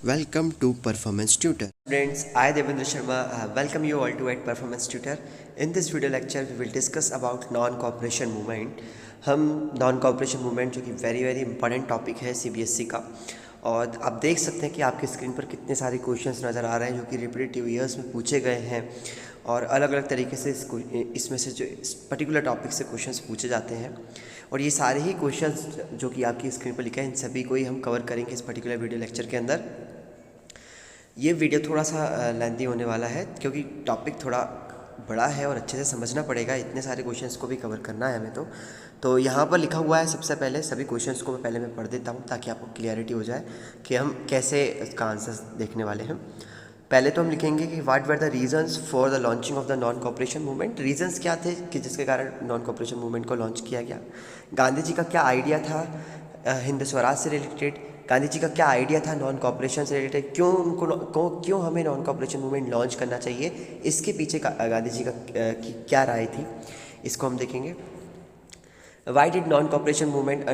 Welcome to Performance Tutor. Friends, I Devendra Sharma welcome you all to at Performance Tutor. In this video lecture, we will discuss about non-cooperation movement. हम non-cooperation movement जो कि very important topic है CBSE का, और आप देख सकते हैं कि आपकी स्क्रीन पर कितने सारे क्वेश्चंस नज़र आ रहे हैं जो कि रिपीटेटिव ईयर्स में पूछे गए हैं, और अलग अलग तरीके से इसमें से जो इस पर्टिकुलर टॉपिक से क्वेश्चंस पूछे जाते हैं, और ये सारे ही क्वेश्चंस जो कि आपकी स्क्रीन पर लिखा है इन सभी को ही हम कवर करेंगे इस पर्टिकुलर वीडियो लेक्चर के अंदर। ये वीडियो थोड़ा सा लेंथी होने वाला है क्योंकि टॉपिक थोड़ा बड़ा है और अच्छे से समझना पड़ेगा, इतने सारे क्वेश्चंस को भी कवर करना है हमें। तो यहाँ पर लिखा हुआ है, सबसे पहले सभी क्वेश्चंस को मैं पढ़ देता हूँ ताकि आपको क्लियरिटी हो जाए कि हम कैसे इसका आंसर देखने वाले हैं। पहले तो हम लिखेंगे कि what were the reasons for the launching of the non cooperation movement. Reasons क्या थे कि जिसके कारण नॉन कॉपरेशन मूवमेंट को लॉन्च किया गया। गांधी जी का क्या आइडिया था हिंद स्वराज से रिलेटेड। गांधी जी का क्या आइडिया था नॉन कॉपरेशन से रिलेटेड, क्यों हमें नॉन कॉपरेशन मूवमेंट लॉन्च करना चाहिए, इसके पीछे गांधी जी की क्या राय थी, इसको हम देखेंगे। Why did non-cooperation movement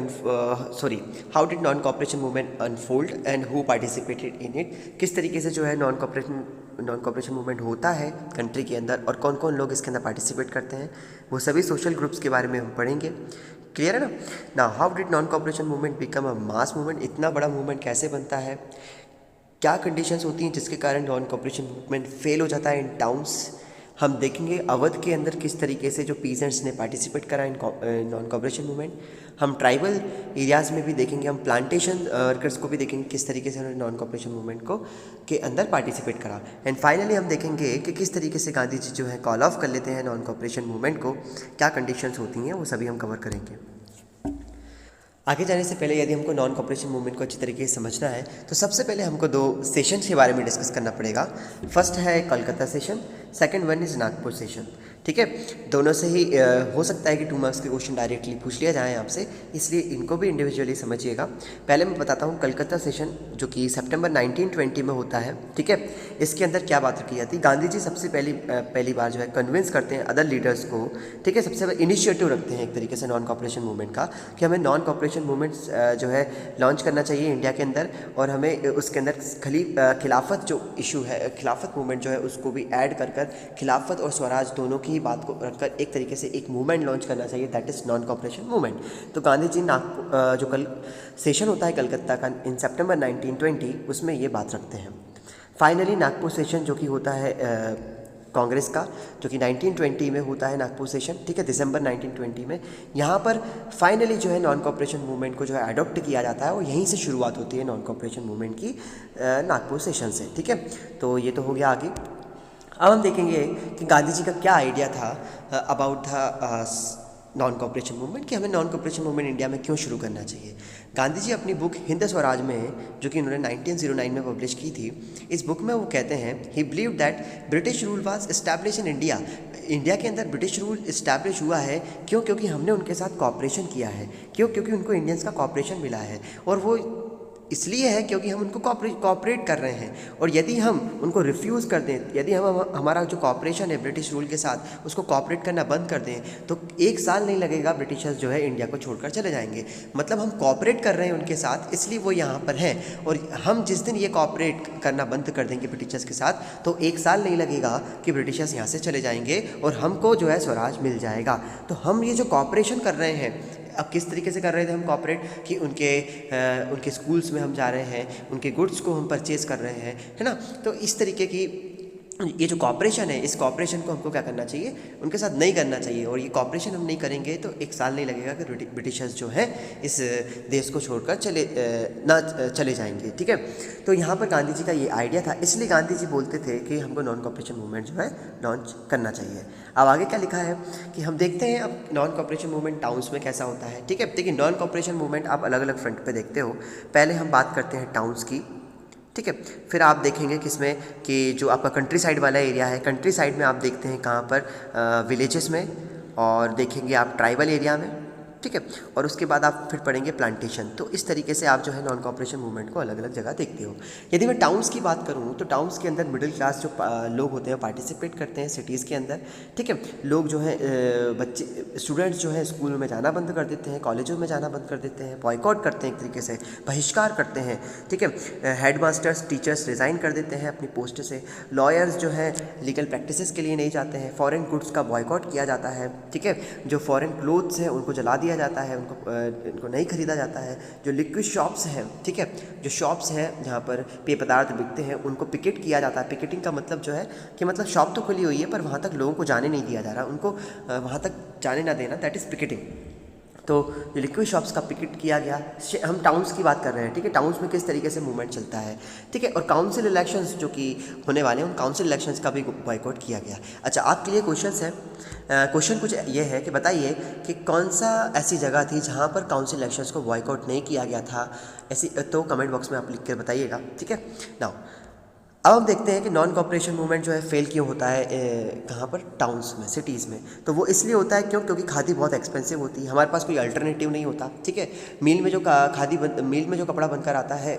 how did non-cooperation movement unfold and who participated in it। किस तरीके से जो है नॉन कॉपरेशन मूवमेंट होता है कंट्री के अंदर और कौन कौन लोग इसके अंदर पार्टिसिपेट करते हैं, वो सभी सोशल ग्रुप्स के बारे में हम पढ़ेंगे। क्लियर है ना। ना how did non cooperation movement become a mass movement. इतना बड़ा मूवमेंट कैसे बनता है, क्या कंडीशंस होती हैं जिसके कारण नॉन कॉपरेशन मूवमेंट फेल हो जाता है इन टाउन्स। हम देखेंगे अवध के अंदर किस तरीके से जो पीजेंट्स ने पार्टिसिपेट करा इन नॉन कॉपरेशन मूवमेंट। हम ट्राइबल एरियाज़ में भी देखेंगे, हम प्लांटेशन वर्कर्स को भी देखेंगे किस तरीके से उन्होंने नॉन कॉपरेशन मूवमेंट को के अंदर पार्टिसिपेट करा। एंड फाइनली हम देखेंगे कि किस तरीके से गांधी जी जो है कॉल ऑफ कर लेते हैं नॉन कॉपरेशन मूवमेंट को, क्या कंडीशंस होती हैं, वो सभी हम कवर करेंगे। आगे जाने से पहले यदि हमको नॉन कॉपरेशन मूवमेंट को अच्छी तरीके से समझना है तो सबसे पहले हमको दो सेशन के बारे में डिस्कस करना पड़ेगा। फर्स्ट है Calcutta session, second one is Nagpur session. ठीक है, दोनों से ही हो सकता है कि 2 मार्क्स के क्वेश्चन डायरेक्टली पूछ लिया जाए आपसे, इसलिए इनको भी इंडिविजुअली समझिएगा। पहले मैं बताता हूँ कलकत्ता सेशन जो कि सितंबर 1920 में होता है। ठीक है, इसके अंदर क्या बात रखी जाती है, गांधी जी सबसे पहली बार जो है कन्विंस करते हैं अदर लीडर्स को। ठीक है, सबसे पहले इनिशिएटिव रखते हैं एक तरीके से नॉन कॉपरेशन मूवमेंट का कि हमें नॉन कॉपरेशन मूवमेंट्स जो है लॉन्च करना चाहिए इंडिया के अंदर, और हमें उसके अंदर खिलाफत जो इशू है, खिलाफत मूवमेंट जो है उसको भी ऐड कर खिलाफत और स्वराज दोनों की बात को रखकर एक तरीके से एक मूवमेंट लॉन्च करना चाहिए, that is non cooperation movement. तो गांधी जी जो कल सेशन होता है कलकत्ता का इन सितंबर 1920, उसमें ये बात रखते हैं। फाइनली नागपुर सेशन जो कि होता है कांग्रेस का, जो कि 1920 में होता है नागपुर सेशन। ठीक है, दिसंबर 1920 में यहाँ पर फाइनली जो है नॉन कॉपरेशन मूवमेंट को जो है अडॉप्ट किया जाता है, और यहीं से शुरुआत होती है नॉन कॉपरेशन मूवमेंट की नागपुर सेशन से। ठीक है, तो ये तो हो गया आगे। अब हम देखेंगे कि गांधी जी का क्या आइडिया था about the non cooperation movement, कि हमें नॉन कॉपरेशन मूवमेंट इंडिया में क्यों शुरू करना चाहिए। गांधी जी अपनी बुक हिंद स्वराज में, जो कि उन्होंने 1909 में पब्लिश की थी, इस बुक में वो कहते हैं ही believe that British rule was establish in India. India के अंदर ब्रिटिश रूल इस्टेब्लिश हुआ है क्योंकि हमने उनके साथ कॉपरेशन किया है, क्योंकि उनको इंडियंस का कॉपरेशन मिला है, और वो इसलिए है क्योंकि हम उनको कॉपरेट कर रहे हैं। और यदि हम उनको रिफ्यूज़ कर दें, यदि हम हमारा जो कॉपरेशन है ब्रिटिश रूल के साथ उसको कॉपरेट करना बंद कर दें, तो 1 साल नहीं लगेगा ब्रिटिशर्स जो है इंडिया को छोड़कर चले जाएंगे। मतलब हम कॉपरेट कर रहे हैं उनके साथ, इसलिए वो यहाँ पर हैं, और हम जिस दिन ये कॉपरेट करना बंद कर देंगे ब्रिटिशर्स के साथ, तो 1 साल नहीं लगेगा कि ब्रिटिशर्स यहाँ से चले जाएंगे और हमको जो है स्वराज मिल जाएगा। तो हम ये जो कॉपरेशन कर रहे हैं, अब किस तरीके से कर रहे थे हम कॉपरेट, कि उनके स्कूल्स में हम जा रहे हैं, उनके गुड्स को हम परचेज़ कर रहे हैं, है ना। तो इस तरीके की ये जो कॉपरेशन है, इस कॉपरेशन को हमको क्या करना चाहिए, उनके साथ नहीं करना चाहिए। और ये कॉपरेशन हम नहीं करेंगे तो 1 साल नहीं लगेगा कि ब्रिटिशर्स जो हैं इस देश को छोड़कर चले जाएंगे। ठीक है, तो यहाँ पर गांधी जी का ये आइडिया था, इसलिए गांधी जी बोलते थे कि हमको नॉन कॉपरेशन मूवमेंट जो है लॉन्च करना चाहिए। अब आगे क्या लिखा है कि हम देखते हैं अब नॉन कॉपरेशन मूवमेंट टाउन्स में कैसा होता है। ठीक है, देखिए नॉन कॉपरेशन मूवमेंट आप अलग अलग फ्रंट पे देखते हो। पहले हम बात करते हैं टाउन्स की। ठीक है, फिर आप देखेंगे किसमें कि जो आपका कंट्री साइड वाला एरिया है, कंट्री साइड में आप देखते हैं कहाँ पर विलेजेस में, और देखेंगे आप ट्राइबल एरिया में। ठीक है, और उसके बाद आप फिर पढ़ेंगे प्लांटेशन। तो इस तरीके से आप जो है नॉन कॉपरेशन मूवमेंट को अलग अलग जगह देखते हो। यदि मैं टाउन्स की बात करूँ तो टाउन्स के अंदर मिडिल क्लास जो लोग होते हैं पार्टिसिपेट करते हैं सिटीज़ के अंदर, ठीक है। लोग जो है बच्चे स्टूडेंट्स जो है स्कूल में जाना बंद कर देते हैं, कॉलेजों में जाना बंद कर देते हैं, बॉयकॉट करते हैं, एक तरीके से बहिष्कार करते हैं, ठीक है। हेड मास्टर्स टीचर्स रिज़ाइन कर देते हैं अपनी पोस्ट से, लॉयर्स जो है लीगल प्रैक्टिसेस के लिए नहीं जाते हैं, फॉरेन गुड्स का बॉयकॉट किया जाता है, ठीक है। जो फॉरेन क्लोथ्स हैं उनको जला दिया जाता है, उनको नहीं खरीदा जाता है। जो लिक्विड शॉप्स हैं, ठीक है, जो शॉप्स हैं जहाँ पर पेय पदार्थ बिकते हैं उनको पिकेट किया जाता है। पिकेटिंग का मतलब जो है कि मतलब शॉप तो खुली हुई है पर वहाँ तक लोगों को जाने नहीं दिया जा रहा, उनको वहाँ तक जाने ना देना, दैट इज़ पिकेटिंग। तो जो लिक्विड शॉप्स का पिकेट किया गया। हम टाउन्स की बात कर रहे हैं, ठीक है, टाउन्स में किस तरीके से मूवमेंट चलता है, ठीक है। और काउंसिल इलेक्शंस जो कि होने वाले हैं उन काउंसिल इलेक्शंस का भी बॉयकॉट किया गया। अच्छा, आपके लिए क्वेश्चंस है, क्वेश्चन कुछ ये है कि बताइए कि कौन सा ऐसी जगह थी जहाँ पर काउंसिल इलेक्शंस को बॉयकॉट नहीं किया गया था, ऐसी तो कमेंट बॉक्स में आप लिख कर बताइएगा, ठीक है। नाउ अब हम देखते हैं कि नॉन कॉपरेशन मूवमेंट जो है फेल क्यों होता है कहाँ पर, टाउन्स में, सिटीज़ में। तो वो इसलिए होता है क्योंकि खादी बहुत एक्सपेंसिव होती है, हमारे पास कोई अल्टरनेटिव नहीं होता, ठीक है। मील में जो मील में जो कपड़ा बनकर आता है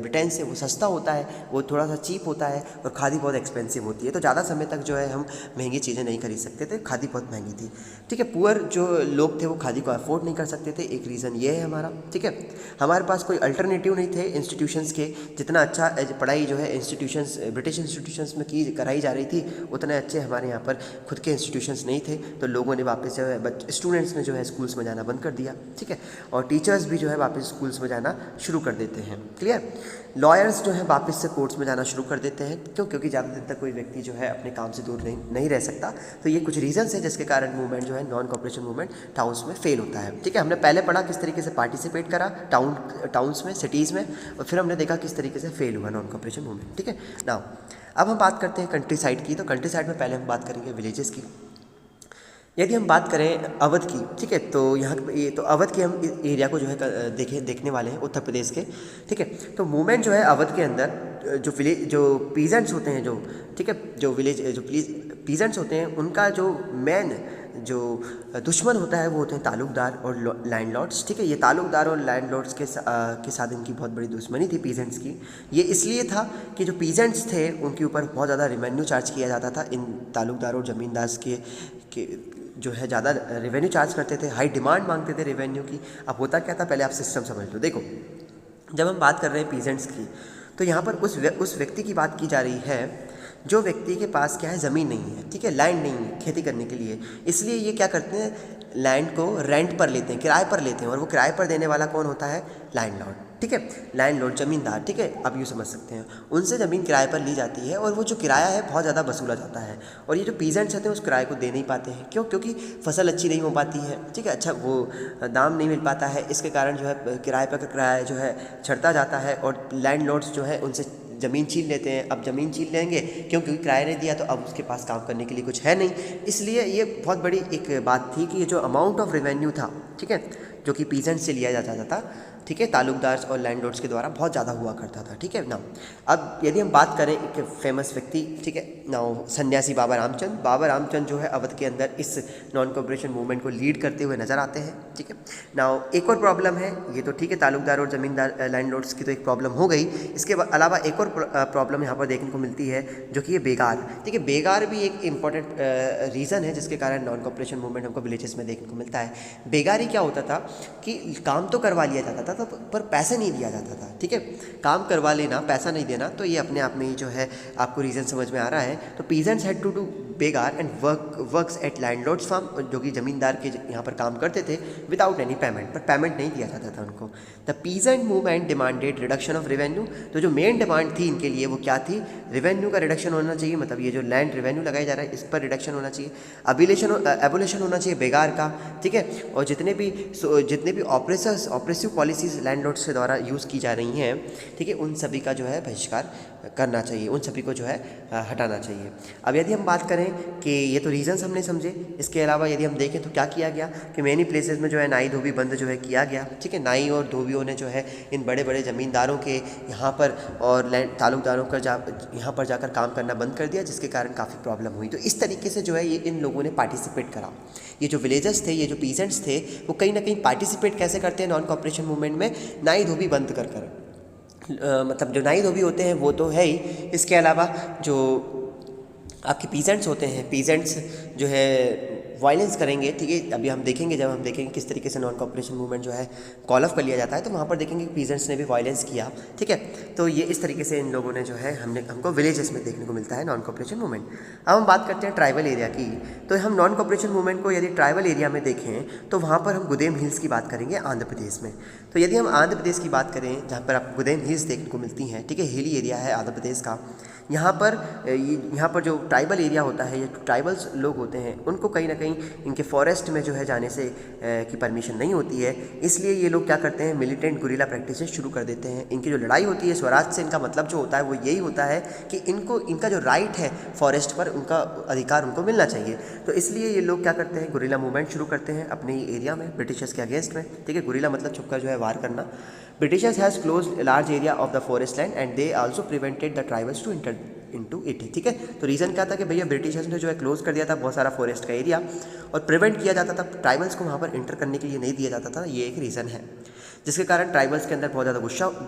ब्रिटेन से, वो सस्ता होता है, वो थोड़ा सा चीप होता है, और खादी बहुत एक्सपेंसिव होती है। तो ज़्यादा समय तक जो है हम महंगी चीज़ें नहीं खरीद सकते थे, खादी बहुत महंगी थी, ठीक है। पुअर जो लोग थे वो खादी को अफोर्ड नहीं कर सकते थे, एक रीज़न ये है हमारा, ठीक है। हमारे पास कोई अल्टरनेटिव नहीं थे इंस्टीट्यूशंस के, जितना अच्छा पढ़ाई जो है इंस्टीट्यूशंस ब्रिटिश इंस्टीट्यूशंस में कराई जा रही थी उतने अच्छे हमारे यहाँ पर खुद के इंस्टीट्यूशंस नहीं थे। तो लोगों ने वापस जो है स्टूडेंट्स ने जो है स्कूल्स में जाना बंद कर दिया, ठीक है। और टीचर्स भी जो है वापस स्कूल्स में जाना शुरू कर देते हैं, क्लियर। लॉयर्स जो है वापस से कोर्ट्स में जाना शुरू कर देते हैं, क्योंकि ज़्यादा दिन तक कोई व्यक्ति जो है अपने काम से दूर नहीं रह सकता। तो ये कुछ रीजंस है जिसके कारण मूवमेंट जो है नॉन कॉपरेशन मूवमेंट टाउन्स में फेल होता है, ठीक है। हमने पहले पढ़ा किस तरीके से पार्टिसिपेट करा टाउन्स में, सिटीज़ में, और फिर हमने देखा किस तरीके से फेल हुआ नॉन कॉपरेशन मूवमेंट, ठीक है। नाउ अब हम बात करते हैं कंट्री साइड की। तो कंट्री साइड में पहले हम बात करेंगे विलेजेस की। यदि हम बात करें अवध की, ठीक है, तो यहाँ ये तो अवध के हम एरिया को जो है देखने वाले हैं, उत्तर प्रदेश के, ठीक है। तो मूवमेंट जो है अवध के अंदर जो पीजेंट्स होते हैं, जो, ठीक है, जो पीजेंट्स होते हैं उनका जो मेन जो दुश्मन होता है वो होते हैं तालुकदार और लैंडलॉर्ड्स, ठीक है। ये तालुकदार और लैंडलॉर्ड्स के साथ इनकी बहुत बड़ी दुश्मनी थी पीजेंट्स की। ये इसलिए था कि जो पीजेंट्स थे उनके ऊपर बहुत ज़्यादा रेवेन्यू चार्ज किया जाता था। इन तालुकदार और ज़मींदार के जो है ज़्यादा रेवेन्यू चार्ज करते थे, हाई डिमांड मांगते थे रेवेन्यू की। अब होता क्या था, पहले आप सिस्टम समझ लो। देखो, जब हम बात कर रहे हैं पीजेंट्स की, तो यहाँ पर उस व्यक्ति की बात की जा रही है जो व्यक्ति के पास क्या है, ज़मीन नहीं है, ठीक है, लैंड नहीं है खेती करने के लिए। इसलिए ये क्या करते हैं, लैंड को रेंट पर लेते हैं, किराए पर लेते हैं, और वो किराए पर देने वाला कौन होता है, लैंडलॉर्ड, ठीक है। लैंडलॉर्ड ज़मींदार, ठीक है, आप यूँ समझ सकते हैं। उनसे ज़मीन किराए पर ली जाती है और वो जो किराया है बहुत ज़्यादा वसूला जाता है। और ये जो पीजेंट्स होते हैं उस किराए को दे नहीं पाते हैं, क्योंकि फसल अच्छी नहीं हो पाती है, ठीक है, अच्छा वो दाम नहीं मिल पाता है। इसके कारण जो है किराए पर किराया जो है चढ़ता जाता है, और लैंडलॉर्ड्स जो है उनसे ज़मीन छीन लेते हैं। अब ज़मीन छीन लेंगे क्योंकि किराया नहीं दिया, तो अब उसके पास काम करने के लिए कुछ है नहीं। इसलिए ये बहुत बड़ी एक बात थी कि ये जो अमाउंट ऑफ रेवेन्यू था, ठीक है, जो कि पीजेंट से लिया जाता था, ठीक है, तालुकदार और लैंडलॉर्ड्स के द्वारा बहुत ज़्यादा हुआ करता था, ठीक है ना। अब यदि हम बात करें एक फेमस व्यक्ति, ठीक है ना, सन्यासी बाबा रामचंद जो है अवध के अंदर इस नॉन कॉपरेशन मूवमेंट को लीड करते हुए नज़र आते हैं, ठीक है ना। एक और प्रॉब्लम है, ये तो ठीक है, तालुकदार और ज़मींदार लैंडलॉर्ड्स की तो एक प्रॉब्लम हो गई। इसके अलावा एक और प्रॉब्लम यहाँ पर देखने को मिलती है, जो कि ये बेगार, ठीक है। बेगार भी एक इंपॉर्टेंट रीज़न है जिसके कारण नॉन कॉपरेशन मूवमेंट हमको विलेजेस में देखने को मिलता है। बेगारी क्या होता था कि काम तो करवा लिया जाता था पर पैसे नहीं दिया जाता था, ठीक है। काम करवा लेना, पैसा नहीं देना, तो ये अपने आप में ही जो है आपको रीज़न समझ में आ रहा है। तो पीजेंट्स हैड टू डू बेगार and works at landlords farm, जो कि ज़मींदार के यहाँ पर काम करते थे विदाउट एनी पेमेंट, पर पेमेंट नहीं दिया जाता था उनको। The peasant movement demanded reduction of revenue. तो जो मेन डिमांड थी इनके लिए वो क्या थी, रेवेन्यू का रिडक्शन होना चाहिए, मतलब ये जो लैंड रेवेन्यू लगाया जा रहा है इस पर रिडक्शन होना चाहिए, एबोलिशन होना चाहिए बेगार का, ठीक है। और जितने भी ऑपरेसिव पॉलिसीज लैंडलॉर्ड्स के द्वारा यूज़ की जा रही हैं, ठीक है, उन सभी का जो है बहिष्कार करना चाहिए, उन सभी को जो है हटाना चाहिए। अब यदि हम बात करें करें कि ये तो रीजंस हमने समझे। इसके अलावा यदि हम देखें तो क्या किया गया कि मैनी प्लेसेस में जो है नाई धोबी बंद जो है किया गया, ठीक है। नाई और धोबियों ने जो है इन बड़े बड़े ज़मींदारों के यहाँ पर और लैंड ताल्लुकदारों का यहाँ पर जाकर काम करना बंद कर दिया, जिसके कारण काफ़ी प्रॉब्लम हुई। तो इस तरीके से जो है ये इन लोगों ने पार्टिसिपेट करा। ये जो विलेजर्स थे, ये जो पीजेंट्स थे, वो कहीं ना कहीं पार्टिसिपेट कैसे करते हैं नॉन कॉपरेशन मूवमेंट में, नाई धोबी बंद कर मतलब जो नाई धोबी होते हैं वो तो है ही, इसके अलावा जो आपके पीजेंट्स होते हैं, पीजेंट्स जो है वायलेंस करेंगे, ठीक है। अभी हम देखेंगे, जब हम देखेंगे किस तरीके से नॉन कॉपरेशन मूवमेंट जो है कॉल ऑफ कर लिया जाता है, तो वहाँ पर देखेंगे कि पीजेंट्स ने भी वायलेंस किया, ठीक है। तो ये इस तरीके से इन लोगों ने जो है हमको विलेजेस में देखने को मिलता है नॉन कॉपरेशन मूवमेंट। अब हम बात करते हैं ट्राइबल एरिया की। तो हम नॉन कॉपरेशन मूवमेंट को यदि ट्राइबल एरिया में देखें तो वहाँ पर हम गुदेम हिल्स की बात करेंगे आंध्र प्रदेश में। तो यदि हम आंध्र प्रदेश की बात करें, जहाँ पर आप गुदेम हिल्स देखने को मिलती हैं, ठीक है, हिली एरिया है आंध्र प्रदेश का। यहाँ पर जो ट्राइबल एरिया होता है, ये ट्राइबल्स लोग होते हैं, उनको कहीं ना कहीं इनके फॉरेस्ट में जो है जाने से की परमिशन नहीं होती है। इसलिए ये लोग क्या करते हैं, मिलिटेंट गुरिल्ला प्रैक्टिसेस शुरू कर देते हैं। इनकी जो लड़ाई होती है स्वराज से, इनका मतलब जो होता है वो यही होता है कि इनका जो राइट है फॉरेस्ट पर, उनका अधिकार उनको मिलना चाहिए। तो इसलिए ये लोग क्या करते हैं, गुरिल्ला मूवमेंट शुरू करते हैं अपने एरिया में ब्रिटिशर्स के अगेंस्ट में, ठीक है। गुरिल्ला मतलब छुपकर जो है वार करना। Britishers has closed a large area of the forest land and they also prevented the tribals to enter into it, ठीक है। तो रीज़न क्या था कि भैया ब्रिटिशर्स ने जो है क्लोज कर दिया था बहुत सारा फॉरेस्ट का एरिया, और प्रिवेंट किया जाता था, ट्राइबल्स को वहाँ पर एंटर करने के लिए नहीं दिया जाता था। ये एक रीज़न है, जिसके कारण ट्राइबल्स के अंदर बहुत ज़्यादा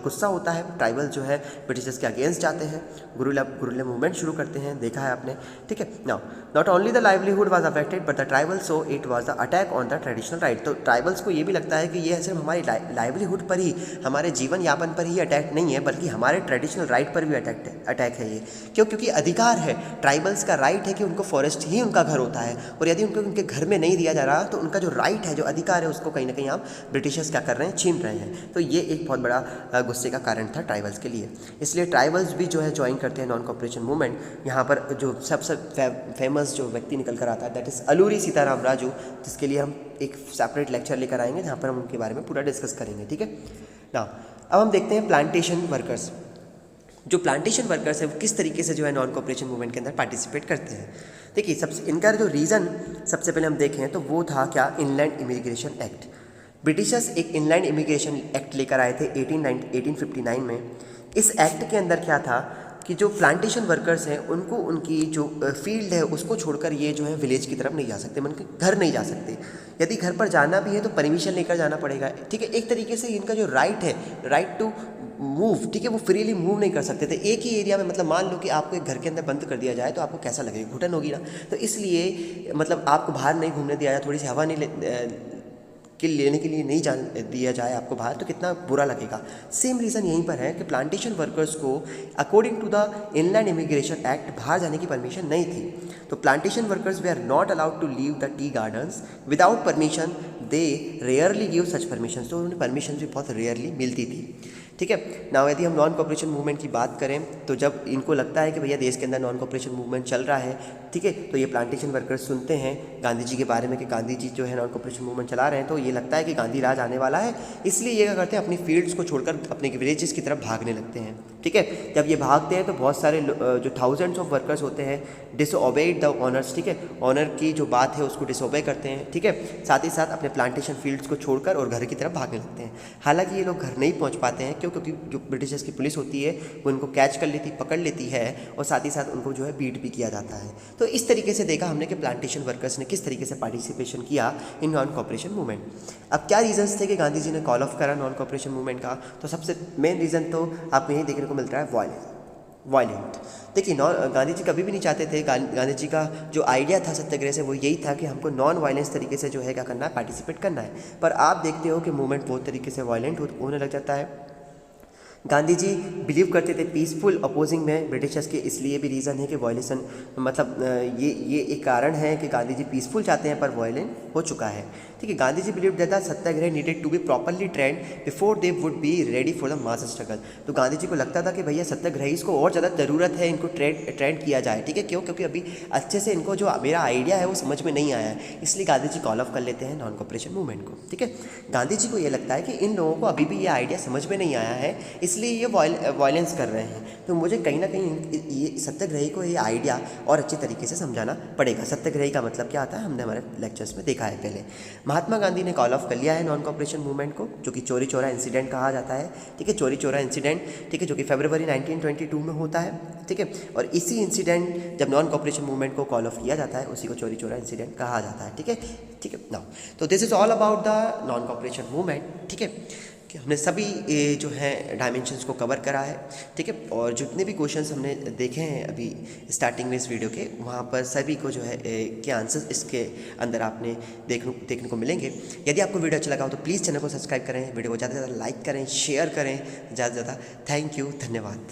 गुस्सा होता है। ट्राइबल जो है ब्रिटिशर्स के अगेंस्ट जाते हैं, गुरिल्ला मूवमेंट शुरू करते हैं, देखा है आपने, ठीक है। Now not only the livelihood was affected but the tribals so it was the attack on the traditional right. तो ट्राइबल्स को ये भी लगता है कि ये सिर्फ हमारी लाइवलीहुड पर ही, हमारे जीवन यापन पर ही अटैक नहीं है, बल्कि हमारे ट्रेडिशनल राइट पर भी अटैक है ये। क्योंकि अधिकार है, ट्राइबल्स का राइट है कि उनको फॉरेस्ट ही उनका घर होता है, और यदि उनको उनके घर में नहीं दिया जा रहा तो उनका जो राइट है, जो अधिकार है, उसको कहीं ना कहीं आप ब्रिटिशर्स क्या कर रहे हैं, छीन रहे हैं। तो ये एक बहुत बड़ा गुस्से का कारण था ट्राइबल्स के लिए। इसलिए ट्राइबल्स भी जो है ज्वाइन करते हैं नॉन कॉपरेशन मूवमेंट। यहाँ पर जो सबसे फेमस जो व्यक्ति निकल कर आता है, दैट इज़ अलूरी सीताराम राजू, जिसके लिए हम एक सेपरेट लेक्चर लेकर आएंगे जहाँ पर हम उनके बारे में पूरा डिस्कस करेंगे, ठीक है ना। अब हम देखते हैं प्लांटेशन वर्कर्स। जो प्लांटेशन वर्कर्स है वो किस तरीके से जो है नॉन कॉपरेशन मूवमेंट के अंदर पार्टिसिपेट करते हैं। देखिए, इनका जो रीज़न सबसे पहले हम देखें तो वो था क्या, इनलैंड इमिग्रेशन एक्ट। ब्रिटिशर्स एक इनलैंड इमिग्रेशन एक्ट लेकर आए थे 1859 में। इस एक्ट के अंदर क्या था कि जो प्लांटेशन वर्कर्स हैं उनको उनकी जो फील्ड है उसको छोड़कर ये जो है विलेज की तरफ नहीं जा सकते, मतलब घर नहीं जा सकते। यदि घर पर जाना भी है तो परमिशन लेकर जाना पड़ेगा, ठीक है। एक तरीके से इनका जो राइट है, राइट टू मूव, ठीक है, वो फ्रीली मूव नहीं कर सकते थे एक ही एरिया में। मतलब मान लो कि आपको एक घर के अंदर बंद कर दिया जाए तो आपको कैसा लगेगा, घुटन होगी ना। तो इसलिए मतलब आपको बाहर नहीं घूमने दिया जाए, थोड़ी सी हवा नहीं लेने के लिए नहीं जान दिया जाए आपको बाहर, तो कितना बुरा लगेगा। सेम रीज़न यहीं पर है कि प्लांटेशन वर्कर्स को according to the inland immigration act बाहर जाने की परमिशन नहीं थी। तो plantation workers they are not allowed to leave the tea gardens without permission, they rarely give such permission. तो उन्हें परमिशन भी बहुत रेयरली मिलती थी, ठीक है ना। यदि हम नॉन कॉपरेशन मूवमेंट की बात करें तो जब इनको लगता है कि भैया देश के अंदर नॉन कॉपरेशन मूवमेंट चल रहा है, ठीक है, तो ये प्लांटेशन वर्कर्स सुनते हैं गांधी जी के बारे में कि गांधी जी जो है नॉन कॉपरेशन मूवमेंट चला रहे हैं, तो ये लगता है कि गांधी राज आने वाला है। इसलिए ये क्या करते हैं, अपनी फील्ड्स को छोड़कर अपने विलेजेस की तरफ भागने लगते हैं, ठीक है। जब ये भागते हैं तो बहुत सारे जो थाउजेंड्स ऑफ वर्कर्स होते हैं डिसओबेड द ऑनर्स, ठीक है, ऑनर की जो बात है उसको डिसओबे करते हैं, ठीक है। साथ ही साथ अपने प्लांटेशन फील्ड्स को छोड़कर और घर की तरफ भागने लगते हैं। हालांकि ये लोग घर नहीं पहुँच पाते हैं, क्योंकि जो ब्रिटिशर्स की पुलिस होती है वो इनको कैच कर लेती, पकड़ लेती है, और साथ ही साथ उनको जो है बीट भी किया जाता है। तो इस तरीके से देखा हमने कि प्लांटेशन वर्कर्स ने किस तरीके से पार्टिसिपेशन किया इन नॉन कॉपरेशन मूवमेंट। अब क्या रीजंस थे कि गांधी जी ने कॉल ऑफ करा नॉन कॉपरेशन मूवमेंट का, तो सबसे मेन रीज़न तो आपको यही देखने को मिलता है, वायलेंट। देखिए, गांधी जी कभी भी नहीं चाहते थे, गांधी जी का जो आइडिया था सत्याग्रह से वो यही था कि हमको नॉन वायलेंस तरीके से जो है क्या करना है, पार्टिसिपेट करना है। पर आप देखते हो कि मूवमेंट बहुत तरीके से वायलेंट होने लग जाता है। गांधी जी बिलीव करते थे पीसफुल अपोजिंग में ब्रिटिशर्स के, इसलिए भी रीज़न है कि वायलेशन, मतलब ये एक कारण है कि गांधी जी पीसफुल चाहते हैं पर वायलेंट हो चुका है, ठीक है। Gandhi ji believe that satyagraha needed to be properly trained before they would be ready for the mass struggle. तो गांधी जी को लगता था कि भैया सत्याग्रहीज को और ज़्यादा ज़रूरत है, इनको ट्रेंड किया जाए, ठीक है। क्यों? क्योंकि अभी अच्छे से इनको जो मेरा आइडिया है वो समझ में नहीं आया है, इसलिए गांधी जी कॉल ऑफ कर लेते हैं नॉन कॉपरेशन मूवमेंट को, ठीक है। गांधी जी को ये लगता है कि इन लोगों को अभी भी ये आइडिया समझ में नहीं आया है, इसलिए ये वायलेंस कर रहे हैं। तो मुझे कहीं ना कहीं ये सत्याग्रही को ये आइडिया और अच्छी तरीके से समझाना पड़ेगा। सत्याग्रही का मतलब क्या आता है, हमने हमारे लेक्चर्स में देखा है पहले। महात्मा गांधी ने कॉल ऑफ कर लिया है नॉन कॉपरेशन मूवमेंट को, जो कि चोरी चौरा इंसिडेंट कहा जाता है। ठीक है, चोरी चौरा इंसिडेंट, ठीक है, जो कि फरवरी 1922 में होता है। ठीक है, और इसी इंसिडेंट जब नॉन कॉपरेशन मूवमेंट को कॉल ऑफ किया जाता है, उसी को चोरी चौरा इंसिडेंट कहा जाता है। ठीक है, ठीक है नाउ, तो this is all about the non cooperation movement. ठीक है, कि हमने सभी जो है डायमेंशंस को कवर करा है। ठीक है, और जितने भी क्वेश्चंस हमने देखे हैं अभी स्टार्टिंग में इस वीडियो के, वहाँ पर सभी को जो है के आंसर्स इसके अंदर आपने देखने को मिलेंगे। यदि आपको वीडियो अच्छा लगा हो तो प्लीज़ चैनल को सब्सक्राइब करें, वीडियो को ज़्यादा से ज़्यादा लाइक करें, शेयर करें ज़्यादा से ज़्यादा। थैंक यू, धन्यवाद।